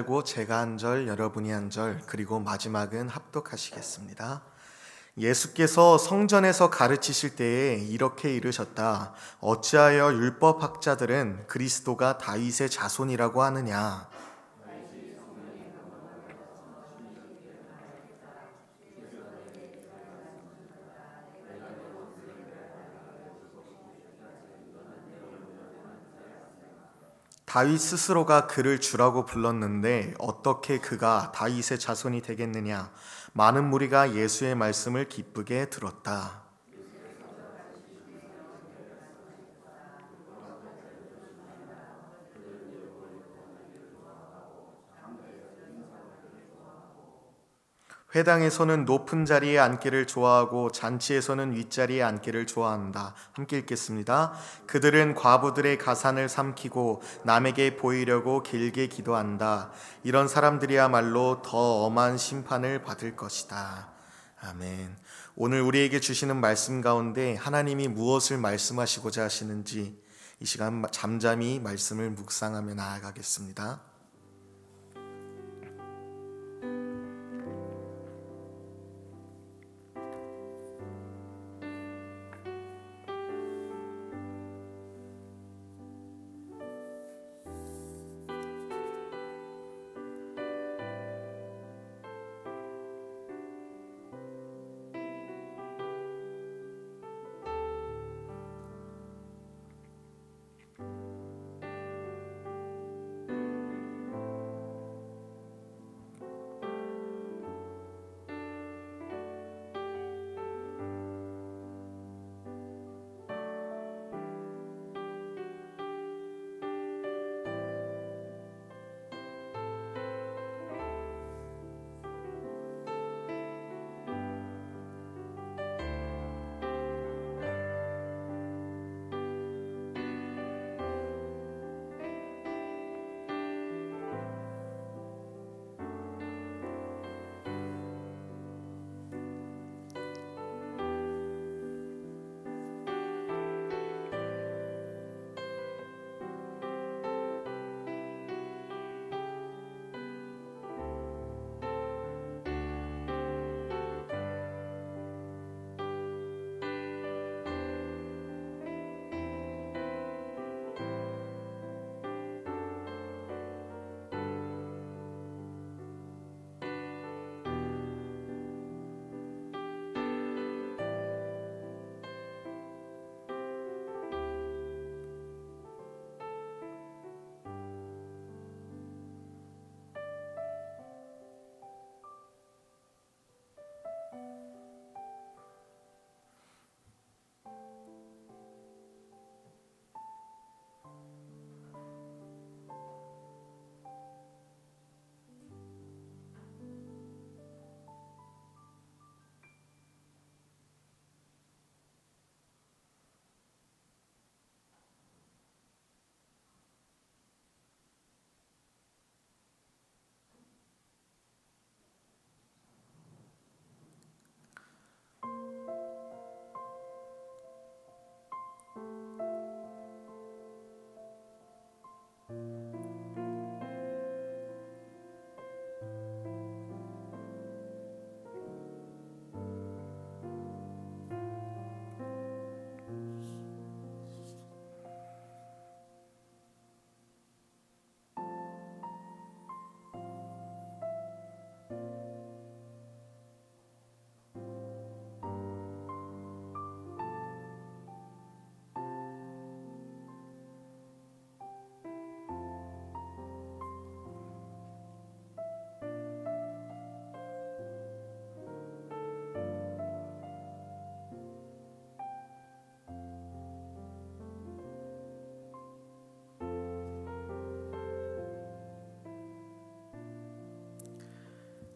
고 제가 한 절, 여러분이 한 절, 그리고 마지막은 합독하시겠습니다. 예수께서 성전에서 가르치실 때에 이렇게 이르셨다. 어찌하여 율법학자들은 그리스도가 다윗의 자손이라고 하느냐? 다윗 스스로가 그를 주라고 불렀는데 어떻게 그가 다윗의 자손이 되겠느냐? 많은 무리가 예수의 말씀을 기쁘게 들었다. 회당에서는 높은 자리에 앉기를 좋아하고 잔치에서는 윗자리에 앉기를 좋아한다. 함께 읽겠습니다. 그들은 과부들의 가산을 삼키고 남에게 보이려고 길게 기도한다. 이런 사람들이야말로 더 엄한 심판을 받을 것이다. 아멘. 오늘 우리에게 주시는 말씀 가운데 하나님이 무엇을 말씀하시고자 하시는지 이 시간 잠잠히 말씀을 묵상하며 나아가겠습니다.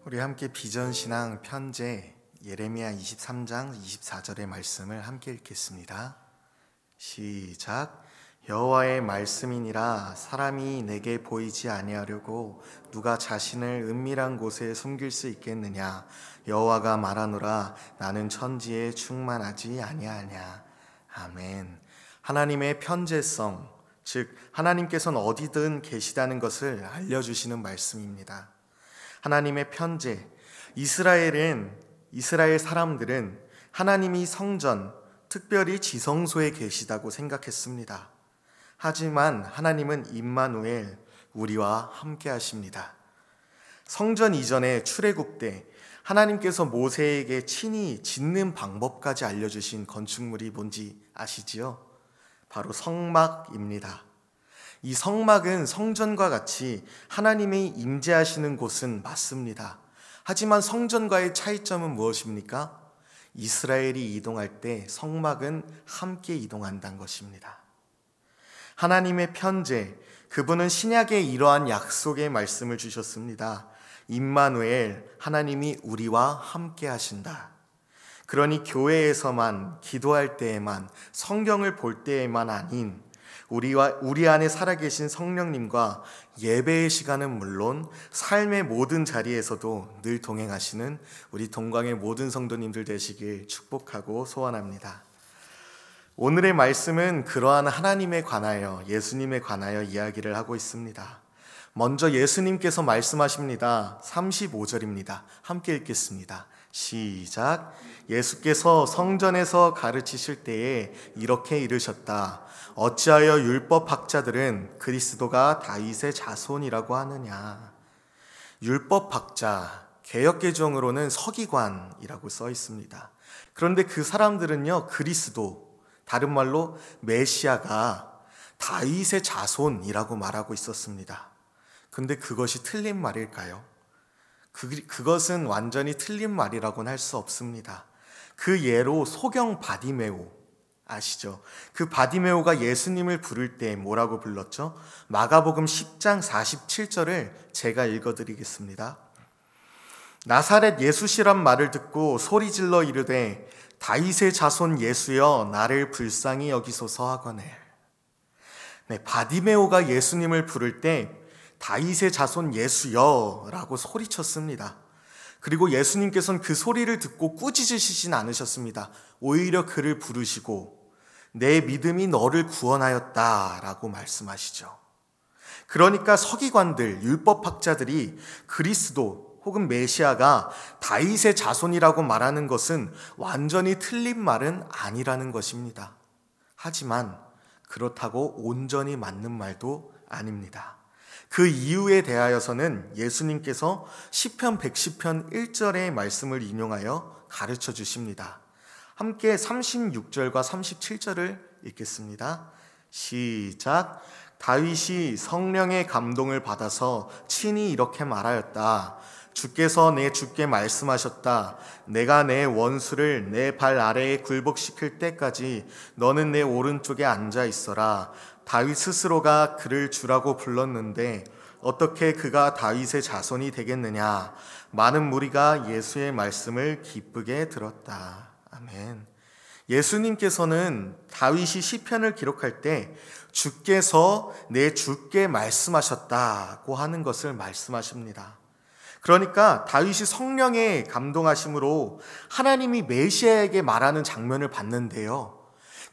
우리 함께 비전신앙 편제 예레미야 23장 24절의 말씀을 함께 읽겠습니다. 시작. 여호와의 말씀이니라. 사람이 내게 보이지 아니하려고 누가 자신을 은밀한 곳에 숨길 수 있겠느냐. 여호와가 말하노라. 나는 천지에 충만하지 아니하냐. 아멘. 하나님의 편재성, 즉 하나님께서는 어디든 계시다는 것을 알려주시는 말씀입니다. 하나님의 편재, 이스라엘 사람들은 하나님이 성전, 특별히 지성소에 계시다고 생각했습니다. 하지만 하나님은 임마누엘, 우리와 함께 하십니다. 성전 이전의 출애굽 때 하나님께서 모세에게 친히 짓는 방법까지 알려주신 건축물이 뭔지 아시지요? 바로 성막입니다. 이 성막은 성전과 같이 하나님이 임재하시는 곳은 맞습니다. 하지만 성전과의 차이점은 무엇입니까? 이스라엘이 이동할 때 성막은 함께 이동한다는 것입니다. 하나님의 편재, 그분은 신약의 이러한 약속의 말씀을 주셨습니다. 임마누엘, 하나님이 우리와 함께 하신다. 그러니 교회에서만, 기도할 때에만, 성경을 볼 때에만 아닌 우리 안에 살아계신 성령님과 예배의 시간은 물론 삶의 모든 자리에서도 늘 동행하시는 우리 동광의 모든 성도님들 되시길 축복하고 소원합니다. 오늘의 말씀은 그러한 하나님에 관하여, 예수님에 관하여 이야기를 하고 있습니다. 먼저 예수님께서 말씀하십니다. 35절입니다. 함께 읽겠습니다. 시작. 예수께서 성전에서 가르치실 때에 이렇게 이르셨다. 어찌하여 율법학자들은 그리스도가 다윗의 자손이라고 하느냐. 율법학자, 개역개정으로는 서기관이라고 써 있습니다. 그런데 그 사람들은요, 그리스도, 다른 말로 메시아가 다윗의 자손이라고 말하고 있었습니다. 근데 그것이 틀린 말일까요? 그것은 완전히 틀린 말이라고는 할 수 없습니다. 그 예로 소경 바디메오 아시죠? 그 바디메오가 예수님을 부를 때 뭐라고 불렀죠? 마가복음 10장 47절을 제가 읽어드리겠습니다. 나사렛 예수시란 말을 듣고 소리질러 이르되 다윗의 자손 예수여 나를 불쌍히 여기소서 하거늘. 네, 바디메오가 예수님을 부를 때 다윗의 자손 예수여라고 소리쳤습니다. 그리고 예수님께서는 그 소리를 듣고 꾸짖으시진 않으셨습니다. 오히려 그를 부르시고 내 믿음이 너를 구원하였다라고 말씀하시죠. 그러니까 서기관들, 율법학자들이 그리스도 혹은 메시아가 다윗의 자손이라고 말하는 것은 완전히 틀린 말은 아니라는 것입니다. 하지만 그렇다고 온전히 맞는 말도 아닙니다. 그 이유에 대하여서는 예수님께서 시편 110편 1절의 말씀을 인용하여 가르쳐 주십니다. 함께 36절과 37절을 읽겠습니다. 시작. 다윗이 성령의 감동을 받아서 친히 이렇게 말하였다. 주께서 내 주께 말씀하셨다. 내가 내 원수를 내 발 아래에 굴복시킬 때까지 너는 내 오른쪽에 앉아 있어라. 다윗 스스로가 그를 주라고 불렀는데 어떻게 그가 다윗의 자손이 되겠느냐. 많은 무리가 예수의 말씀을 기쁘게 들었다. 아멘. 예수님께서는 다윗이 시편을 기록할 때 주께서 내 주께 말씀하셨다고 하는 것을 말씀하십니다. 그러니까 다윗이 성령의 감동하심으로 하나님이 메시아에게 말하는 장면을 봤는데요.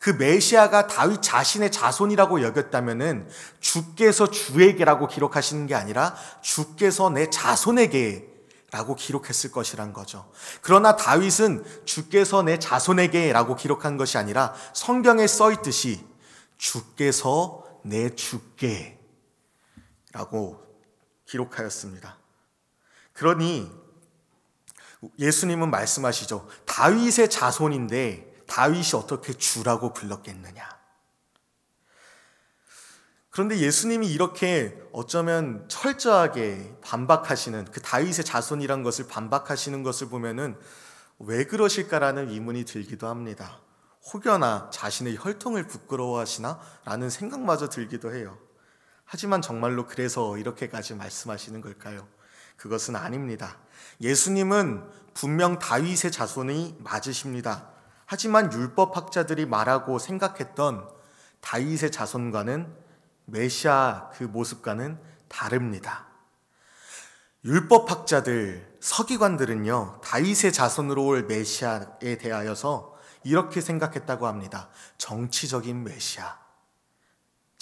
그 메시아가 다윗 자신의 자손이라고 여겼다면은 주께서 주에게라고 기록하시는 게 아니라 주께서 내 자손에게라고 기록했을 것이란 거죠. 그러나 다윗은 주께서 내 자손에게라고 기록한 것이 아니라 성경에 써 있듯이 주께서 내 주께라고 기록하였습니다. 그러니 예수님은 말씀하시죠. 다윗의 자손인데 다윗이 어떻게 주라고 불렀겠느냐. 그런데 예수님이 이렇게 어쩌면 철저하게 반박하시는, 그 다윗의 자손이란 것을 반박하시는 것을 보면은 왜 그러실까라는 의문이 들기도 합니다. 혹여나 자신의 혈통을 부끄러워하시나? 라는 생각마저 들기도 해요. 하지만 정말로 그래서 이렇게까지 말씀하시는 걸까요? 그것은 아닙니다. 예수님은 분명 다윗의 자손이 맞으십니다. 하지만 율법학자들이 말하고 생각했던 다윗의 자손과는, 메시아 그 모습과는 다릅니다. 율법학자들, 서기관들은요, 다윗의 자손으로 올 메시아에 대하여서 이렇게 생각했다고 합니다. 정치적인 메시아.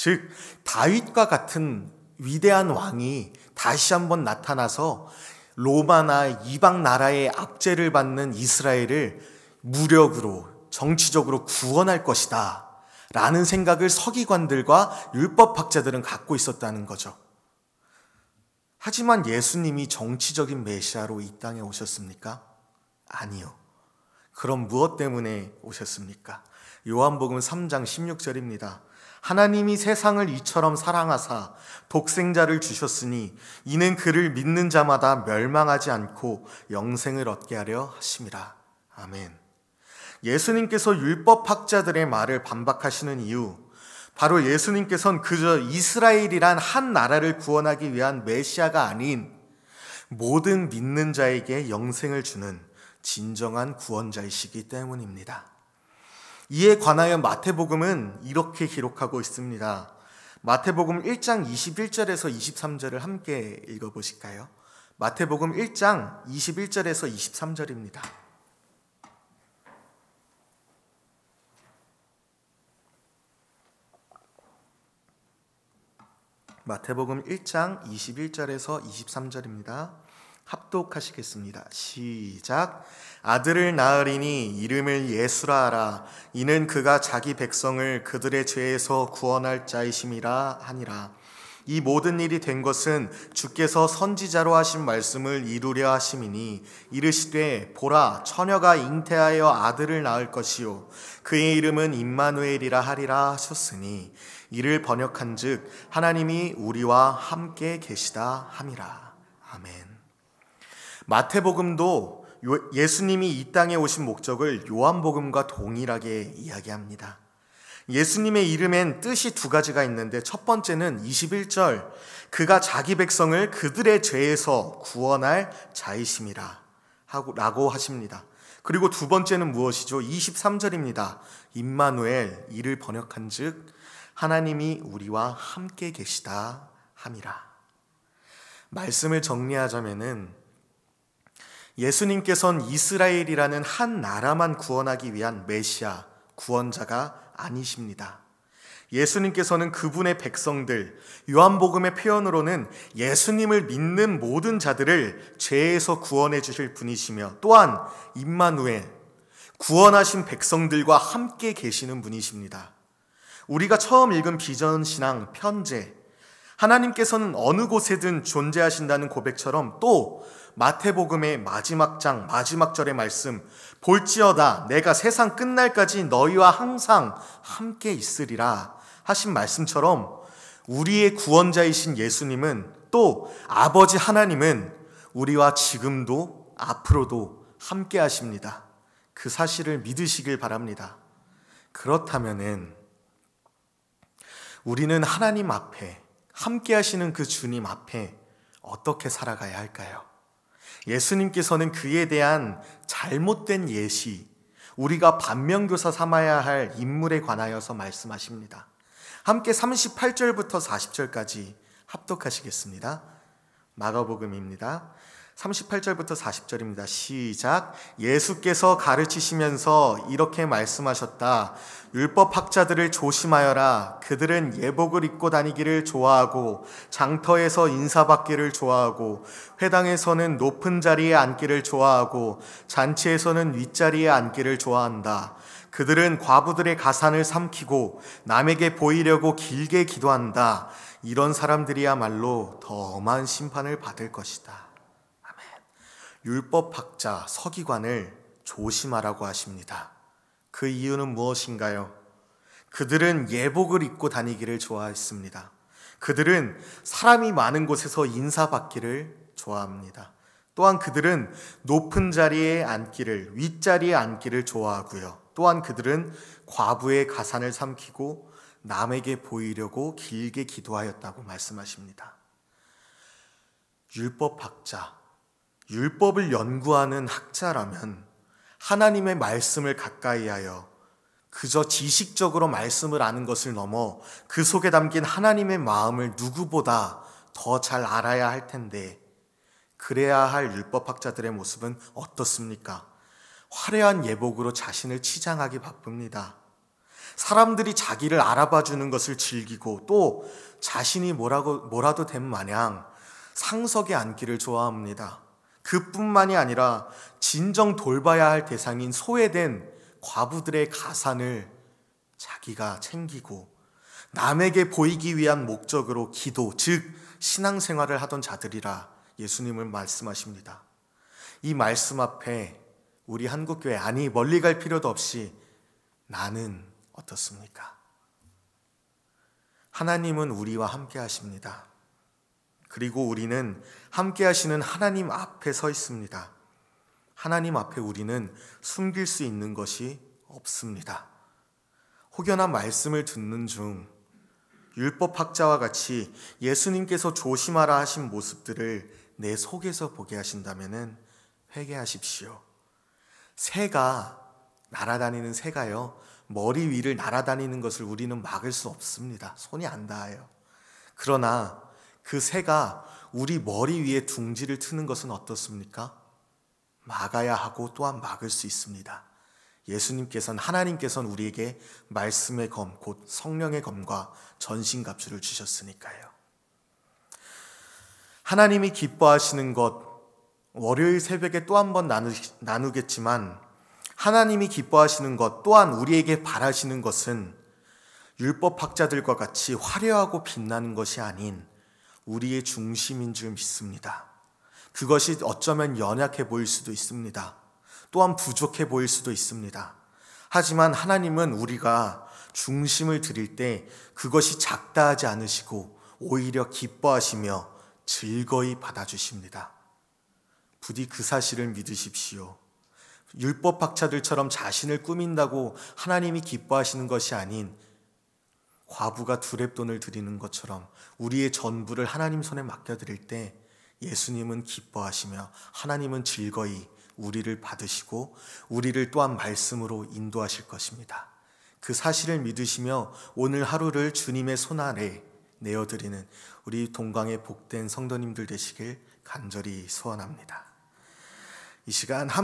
즉 다윗과 같은 위대한 왕이 다시 한번 나타나서 로마나 이방 나라의 압제를 받는 이스라엘을 무력으로 정치적으로 구원할 것이다 라는 생각을 서기관들과 율법학자들은 갖고 있었다는 거죠. 하지만 예수님이 정치적인 메시아로 이 땅에 오셨습니까? 아니요. 그럼 무엇 때문에 오셨습니까? 요한복음 3장 16절입니다. 하나님이 세상을 이처럼 사랑하사 독생자를 주셨으니 이는 그를 믿는 자마다 멸망하지 않고 영생을 얻게 하려 하심이라. 아멘. 예수님께서 율법학자들의 말을 반박하시는 이유, 바로 예수님께서는 그저 이스라엘이란 한 나라를 구원하기 위한 메시아가 아닌 모든 믿는 자에게 영생을 주는 진정한 구원자이시기 때문입니다. 이에 관하여 마태복음은 이렇게 기록하고 있습니다. 마태복음 1장 21절에서 23절을 함께 읽어보실까요? 마태복음 1장 21절에서 23절입니다. 마태복음 1장 21절에서 23절입니다. 합독하시겠습니다. 시작. 아들을 낳으리니 이름을 예수라 하라. 이는 그가 자기 백성을 그들의 죄에서 구원할 자이심이라 하니라. 이 모든 일이 된 것은 주께서 선지자로 하신 말씀을 이루려 하심이니 이르시되 보라 처녀가 잉태하여 아들을 낳을 것이요 그의 이름은 임마누엘이라 하리라 하셨으니 이를 번역한즉 하나님이 우리와 함께 계시다 함이라. 아멘. 마태복음도 예수님이 이 땅에 오신 목적을 요한복음과 동일하게 이야기합니다. 예수님의 이름엔 뜻이 두 가지가 있는데 첫 번째는 21절 그가 자기 백성을 그들의 죄에서 구원할 자이심이라 라고 하십니다. 그리고 두 번째는 무엇이죠? 23절입니다. 임마누엘, 이를 번역한즉 하나님이 우리와 함께 계시다 함이라. 말씀을 정리하자면은 예수님께서는 이스라엘이라는 한 나라만 구원하기 위한 메시아, 구원자가 아니십니다. 예수님께서는 그분의 백성들, 요한복음의 표현으로는 예수님을 믿는 모든 자들을 죄에서 구원해 주실 분이시며 또한 임마누엘, 구원하신 백성들과 함께 계시는 분이십니다. 우리가 처음 읽은 비전신앙 편제, 하나님께서는 어느 곳에든 존재하신다는 고백처럼 또 마태복음의 마지막 장 마지막 절의 말씀 볼지어다 내가 세상 끝날까지 너희와 항상 함께 있으리라 하신 말씀처럼 우리의 구원자이신 예수님은 또 아버지 하나님은 우리와 지금도 앞으로도 함께 하십니다. 그 사실을 믿으시길 바랍니다. 그렇다면은 우리는 하나님 앞에 함께 하시는 그 주님 앞에 어떻게 살아가야 할까요? 예수님께서는 그에 대한 잘못된 예시, 우리가 반면교사 삼아야 할 인물에 관하여서 말씀하십니다. 함께 38절부터 40절까지 합독하시겠습니다. 마가복음입니다. 38절부터 40절입니다. 시작. 예수께서 가르치시면서 이렇게 말씀하셨다. 율법학자들을 조심하여라. 그들은 예복을 입고 다니기를 좋아하고 장터에서 인사받기를 좋아하고 회당에서는 높은 자리에 앉기를 좋아하고 잔치에서는 윗자리에 앉기를 좋아한다. 그들은 과부들의 가산을 삼키고 남에게 보이려고 길게 기도한다. 이런 사람들이야말로 더 엄한 심판을 받을 것이다. 율법학자, 서기관을 조심하라고 하십니다. 그 이유는 무엇인가요? 그들은 예복을 입고 다니기를 좋아했습니다. 그들은 사람이 많은 곳에서 인사받기를 좋아합니다. 또한 그들은 높은 자리에 앉기를, 윗자리에 앉기를 좋아하고요. 또한 그들은 과부의 가산을 삼키고 남에게 보이려고 길게 기도하였다고 말씀하십니다. 율법학자, 율법을 연구하는 학자라면 하나님의 말씀을 가까이 하여 그저 지식적으로 말씀을 아는 것을 넘어 그 속에 담긴 하나님의 마음을 누구보다 더 잘 알아야 할 텐데 그래야 할 율법학자들의 모습은 어떻습니까? 화려한 예복으로 자신을 치장하기 바쁩니다. 사람들이 자기를 알아봐 주는 것을 즐기고 또 자신이 뭐라도 된 마냥 상석에 앉기를 좋아합니다. 그뿐만이 아니라 진정 돌봐야 할 대상인 소외된 과부들의 가산을 자기가 챙기고 남에게 보이기 위한 목적으로 기도, 즉 신앙생활을 하던 자들이라 예수님을 말씀하십니다. 이 말씀 앞에 우리 한국교회, 아니 멀리 갈 필요도 없이 나는 어떻습니까? 하나님은 우리와 함께 하십니다. 그리고 우리는 함께 하시는 하나님 앞에 서 있습니다. 하나님 앞에 우리는 숨길 수 있는 것이 없습니다. 혹여나 말씀을 듣는 중 율법학자와 같이 예수님께서 조심하라 하신 모습들을 내 속에서 보게 하신다면 회개하십시오. 새가 날아다니는 새가요, 머리 위를 날아다니는 것을 우리는 막을 수 없습니다. 손이 안 닿아요. 그러나 그 새가 우리 머리 위에 둥지를 트는 것은 어떻습니까? 막아야 하고 또한 막을 수 있습니다. 하나님께서는 우리에게 말씀의 검, 곧 성령의 검과 전신갑주를 주셨으니까요. 하나님이 기뻐하시는 것, 월요일 새벽에 또 한 번 나누겠지만 하나님이 기뻐하시는 것 또한 우리에게 바라시는 것은 율법학자들과 같이 화려하고 빛나는 것이 아닌 우리의 중심인 줄 믿습니다. 그것이 어쩌면 연약해 보일 수도 있습니다. 또한 부족해 보일 수도 있습니다. 하지만 하나님은 우리가 중심을 드릴 때 그것이 작다 하지 않으시고 오히려 기뻐하시며 즐거이 받아주십니다. 부디 그 사실을 믿으십시오. 율법학자들처럼 자신을 꾸민다고 하나님이 기뻐하시는 것이 아닌 과부가 두렙돈을 드리는 것처럼 우리의 전부를 하나님 손에 맡겨드릴 때 예수님은 기뻐하시며 하나님은 즐거이 우리를 받으시고 우리를 또한 말씀으로 인도하실 것입니다. 그 사실을 믿으시며 오늘 하루를 주님의 손 아래 내어드리는 우리 동강의 복된 성도님들 되시길 간절히 소원합니다. 이 시간